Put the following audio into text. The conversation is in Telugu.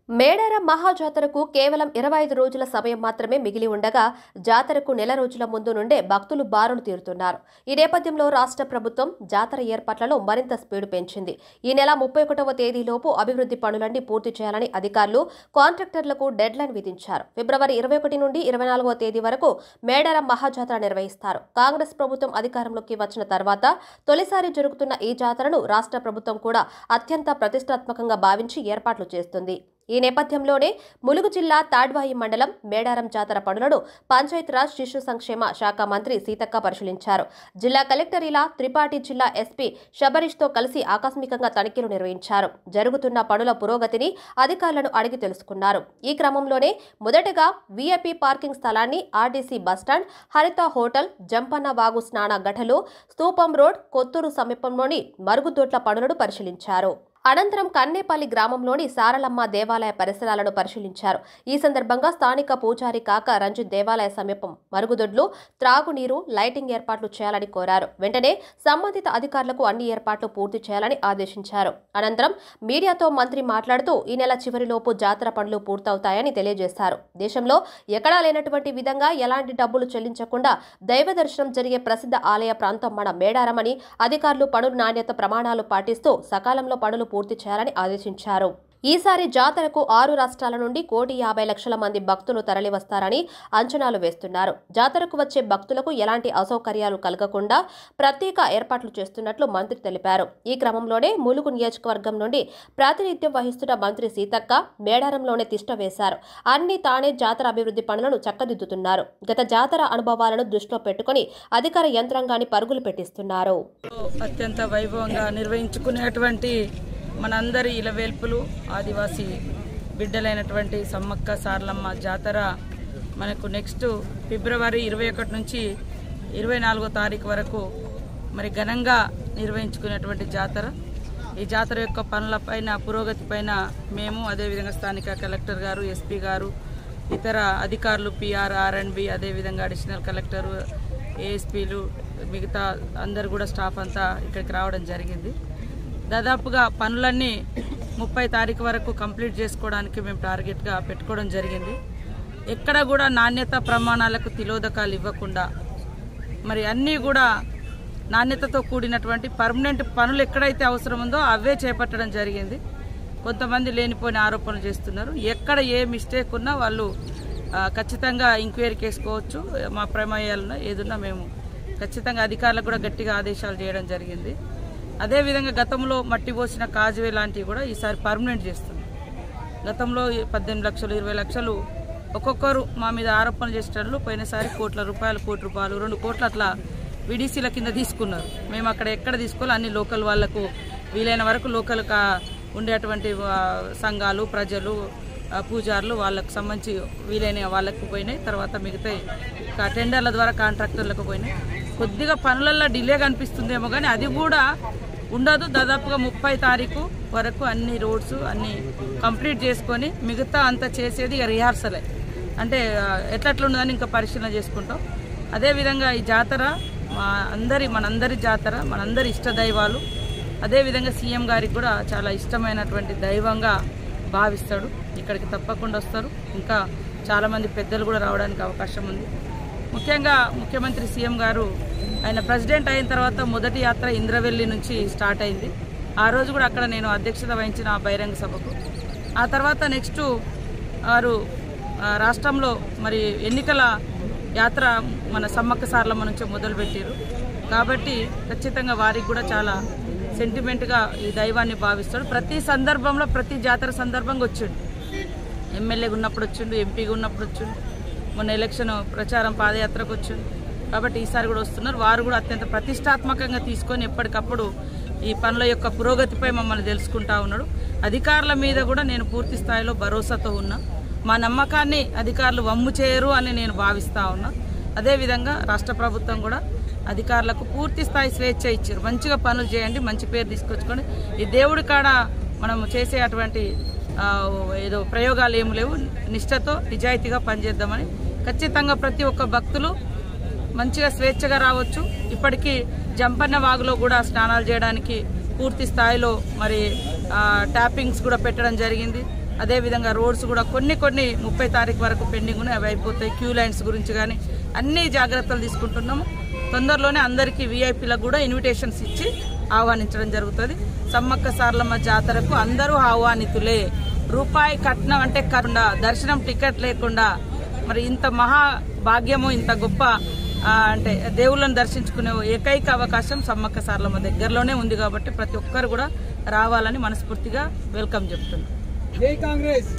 మేడారం మహాజాతరకు కేవలం 25 రోజుల సమయం మాత్రమే మిగిలి ఉండగా జాతరకు నెల రోజుల ముందు నుండే భక్తులు బారులు తీరుతున్నారు. ఈ నేపథ్యంలో రాష్ట్ర ప్రభుత్వం జాతర ఏర్పాట్లలో మరింత స్పీడ్ పెంచింది. ఈ నెల 31వ తేదీలోపు అభివృద్ధి పనులన్నీ పూర్తి చేయాలని అధికారులు, కాంట్రాక్టర్లకు డెడ్లైన్ విధించారు. ఫిబ్రవరి 21 నుండి 24వ తేదీ వరకు మేడారం మహాజాతర నిర్వహిస్తారు. కాంగ్రెస్ ప్రభుత్వం అధికారంలోకి వచ్చిన తర్వాత తొలిసారి జరుగుతున్న ఈ జాతరను రాష్ట్ర ప్రభుత్వం కూడా అత్యంత ప్రతిష్టాత్మకంగా భావించి ఏర్పాట్లు చేస్తుంది. ఈ నేపథ్యంలోనే ములుగు జిల్లా తాడ్వాయి మండలం మేడారం జాతర పనులను పంచాయతీరాజ్ శిశు సంక్షేమ శాఖ మంత్రి సీతక్క పరిశీలించారు. జిల్లా కలెక్టర్ ఇలా త్రిపాఠి, జిల్లా ఎస్పీ శబరీష్తో కలిసి ఆకస్మికంగా తనిఖీలు నిర్వహించారు. జరుగుతున్న పనుల పురోగతిని అధికారులను అడిగి తెలుసుకున్నారు. ఈ క్రమంలోనే మొదటగా వీఐపీ పార్కింగ్ స్థలాన్ని, ఆర్టీసీ బస్టాండ్, హరిత హోటల్, జంపన్న వాగు స్నాన ఘటలు, స్తూపం రోడ్, కొత్తూరు సమీపంలోని మరుగుదొడ్ల పనులను పరిశీలించారు. అనంతరం కన్నేపల్లి గ్రామంలోని సారలమ్మ దేవాలయ పరిసరాలను పరిశీలించారు. ఈ సందర్భంగా స్థానిక పూజారి కాక రంజిత్ దేవాలయ సమీపం మరుగుదొడ్లు, త్రాగునీరు, లైటింగ్ ఏర్పాట్లు చేయాలని కోరారు. వెంటనే సంబంధిత అధికారులకు అన్ని ఏర్పాట్లు పూర్తి చేయాలని ఆదేశించారు. అనంతరం మీడియాతో మంత్రి మాట్లాడుతూ ఈ నెల చివరిలోపు జాతర పనులు పూర్తవుతాయని తెలియజేశారు. దేశంలో ఎక్కడా లేనటువంటి విధంగా ఎలాంటి డబ్బులు చెల్లించకుండా దైవ దర్శనం జరిగే ప్రసిద్ధ ఆలయ ప్రాంతం మన మేడారమని, అధికారులు పనుల నాణ్యత ప్రమాణాలు పాటిస్తూ సకాలంలో పనులు పూర్తి చేయాలని ఆదేశించారు. ఈసారి జాతరకు 6 రాష్ట్రాల నుండి 1,50,00,000 మంది భక్తులు తరలివస్తారని అంచనాలు వేస్తున్నారు. జాతరకు వచ్చే భక్తులకు ఎలాంటి అసౌకర్యాలు కలగకుండా ప్రత్యేక ఏర్పాట్లు చేస్తున్నట్లు మంత్రి తెలిపారు. ఈ క్రమంలోనే ములుగు నియోజకవర్గం నుండి ప్రాతినిధ్యం వహిస్తున్న మంత్రి సీతక్క మేడారంలోనే తిష్ట వేశారు. అన్ని తానే జాతర అభివృద్ధి పనులను చక్కదిద్దుతున్నారు. గత జాతర అనుభవాలను దృష్టిలో పెట్టుకుని అధికార యంత్రాంగాన్ని పరుగులు పెట్టిస్తున్నారు. అత్యంత వైభవంగా నిర్వహించుకునేటువంటి మనందరి ఇలవేల్పులు, ఆదివాసీ బిడ్డలైనటువంటి సమ్మక్క సారలమ్మ జాతర మనకు నెక్స్ట్ ఫిబ్రవరి 21 నుంచి 24వ తారీఖు వరకు మరి ఘనంగా నిర్వహించుకునేటువంటి జాతర. ఈ జాతర యొక్క పనులపైన, పురోగతి పైన మేము, అదేవిధంగా స్థానిక కలెక్టర్ గారు, ఎస్పీ గారు, ఇతర అధికారులు, PR, R&B, అదేవిధంగా అడిషనల్ కలెక్టరు, ఏఎస్పీలు, మిగతా అందరు కూడా స్టాఫ్ అంతా ఇక్కడికి రావడం జరిగింది. దాదాపుగా పనులన్నీ 30 తారీఖు వరకు కంప్లీట్ చేసుకోవడానికి మేము టార్గెట్గా పెట్టుకోవడం జరిగింది. ఎక్కడ కూడా నాణ్యత ప్రమాణాలకు తిలోదకాలు ఇవ్వకుండా మరి అన్నీ కూడా నాణ్యతతో కూడినటువంటి పర్మనెంట్ పనులు ఎక్కడైతే అవసరం ఉందో అవే చేపట్టడం జరిగింది. కొంతమంది లేనిపోయిన ఆరోపణలు చేస్తున్నారు. ఎక్కడ ఏ మిస్టేక్ ఉన్నా వాళ్ళు ఖచ్చితంగా ఎంక్వైరీకి వేసుకోవచ్చు. మా ప్రమేయాలున్నా ఏదున్నా మేము ఖచ్చితంగా అధికారులకు కూడా గట్టిగా ఆదేశాలు చేయడం జరిగింది. అదేవిధంగా గతంలో మట్టి పోసిన కాజువే లాంటివి కూడా ఈసారి పర్మనెంట్ చేస్తుంది. గతంలో 18 లక్షలు, 20 లక్షలు ఒక్కొక్కరు మా మీద ఆరోపణలు చేసేటట్లు పోయినసారి కోటి రూపాయలు, 2 కోట్లు అట్లా విడిసీల కింద తీసుకున్నారు. మేము అక్కడ ఎక్కడ తీసుకోవాలి అన్ని లోకల్ వాళ్లకు, వీలైన వరకు లోకల్ ఉండేటువంటి సంఘాలు, ప్రజలు, పూజారులు వాళ్ళకు సంబంధించి వీలైన వాళ్ళకు పోయినాయి. తర్వాత మిగతా టెండర్ల ద్వారా కాంట్రాక్టర్లకు పోయినాయి. కొద్దిగా పనులలో డిలే కనిపిస్తుందేమో కానీ అది కూడా ఉండదు. దాదాపుగా 30 తారీఖు వరకు అన్ని రోడ్స్ అన్ని కంప్లీట్ చేసుకొని మిగతా అంతా చేసేది ఇక రిహార్సలే, అంటే ఎట్లట్లుండదని ఇంకా పరిశీలన చేసుకుంటాం. అదేవిధంగా ఈ జాతర మనందరి జాతర, మనందరి ఇష్ట దైవాలు. అదేవిధంగా సీఎం గారికి కూడా చాలా ఇష్టమైనటువంటి దైవంగా భావిస్తాడు. ఇక్కడికి తప్పకుండా వస్తారు. ఇంకా చాలామంది పెద్దలు కూడా రావడానికి అవకాశం ఉంది. ముఖ్యంగా ముఖ్యమంత్రి సీఎం గారు ఆయన ప్రెసిడెంట్ అయిన తర్వాత మొదటి యాత్ర ఇంద్రవెల్లి నుంచి స్టార్ట్ అయింది. ఆ రోజు కూడా అక్కడ నేను అధ్యక్షత వహించిన బహిరంగ సభకు. ఆ తర్వాత నెక్స్ట్ వారు రాష్ట్రంలో మరి ఎన్నికల యాత్ర మన సమ్మక్క సారలమ్మ నుంచే మొదలుపెట్టారు. కాబట్టి ఖచ్చితంగా వారికి కూడా చాలా సెంటిమెంట్గా ఈ దైవాన్ని భావిస్తాడు. ప్రతి సందర్భంలో, ప్రతి జాతర సందర్భంగా వచ్చిండు. ఎమ్మెల్యేగా ఉన్నప్పుడు వచ్చిండు, ఎంపీగా ఉన్నప్పుడు వచ్చిండు, మొన్న ఎలక్షన్ ప్రచారం పాదయాత్రకు వచ్చింది. కాబట్టి ఈసారి కూడా వస్తున్నారు. వారు కూడా అత్యంత ప్రతిష్టాత్మకంగా తీసుకొని ఎప్పటికప్పుడు ఈ పనుల యొక్క పురోగతిపై మమ్మల్ని తెలుసుకుంటా ఉన్నాడు. అధికారుల మీద కూడా నేను పూర్తి స్థాయిలో భరోసాతో ఉన్నా. మా నమ్మకాన్ని అధికారులు వమ్ము చేయరు అని నేను భావిస్తూ ఉన్నా. అదేవిధంగా రాష్ట్ర ప్రభుత్వం కూడా అధికారులకు పూర్తి స్థాయి స్వేచ్ఛ ఇచ్చారు. మంచిగా పనులు చేయండి, మంచి పేరు తీసుకొచ్చుకోండి. ఈ దేవుడి కాడ మనం చేసే అటువంటి ఏదో ప్రయోగాలు ఏమి లేవు. నిష్ఠతో నిజాయితీగా పనిచేద్దామని ఖచ్చితంగా ప్రతి ఒక్క భక్తులు మంచిగా స్వేచ్ఛగా రావచ్చు. ఇప్పటికీ జంపన్న వాగులో కూడా స్నానాలు చేయడానికి పూర్తి స్థాయిలో మరి ట్యాపింగ్స్ కూడా పెట్టడం జరిగింది. అదేవిధంగా రోడ్స్ కూడా కొన్ని 30 తారీఖు వరకు పెండింగ్ ఉన్నాయి, అవి అయిపోతాయి. క్యూ లైన్స్ గురించి కానీ అన్ని జాగ్రత్తలు తీసుకుంటున్నాము. తొందరలోనే అందరికీ వీఐపీలకు కూడా ఇన్విటేషన్స్ ఇచ్చి ఆహ్వానించడం జరుగుతుంది. సమ్మక్క సారలమ్మ జాతరకు అందరూ ఆహ్వానితులే. రూపాయి కట్నం అంటే కాకుండా దర్శనం టికెట్ లేకుండా మరి ఇంత మహా భాగ్యము, ఇంత గొప్ప అంటే దేవుళ్ళను దర్శించుకునే ఏకైక అవకాశం సమ్మక్క సారలమ్మ దగ్గరలోనే ఉంది. కాబట్టి ప్రతి ఒక్కరు కూడా రావాలని మనస్ఫూర్తిగా వెల్కమ్ చెప్తున్నాం. జై కాంగ్రెస్.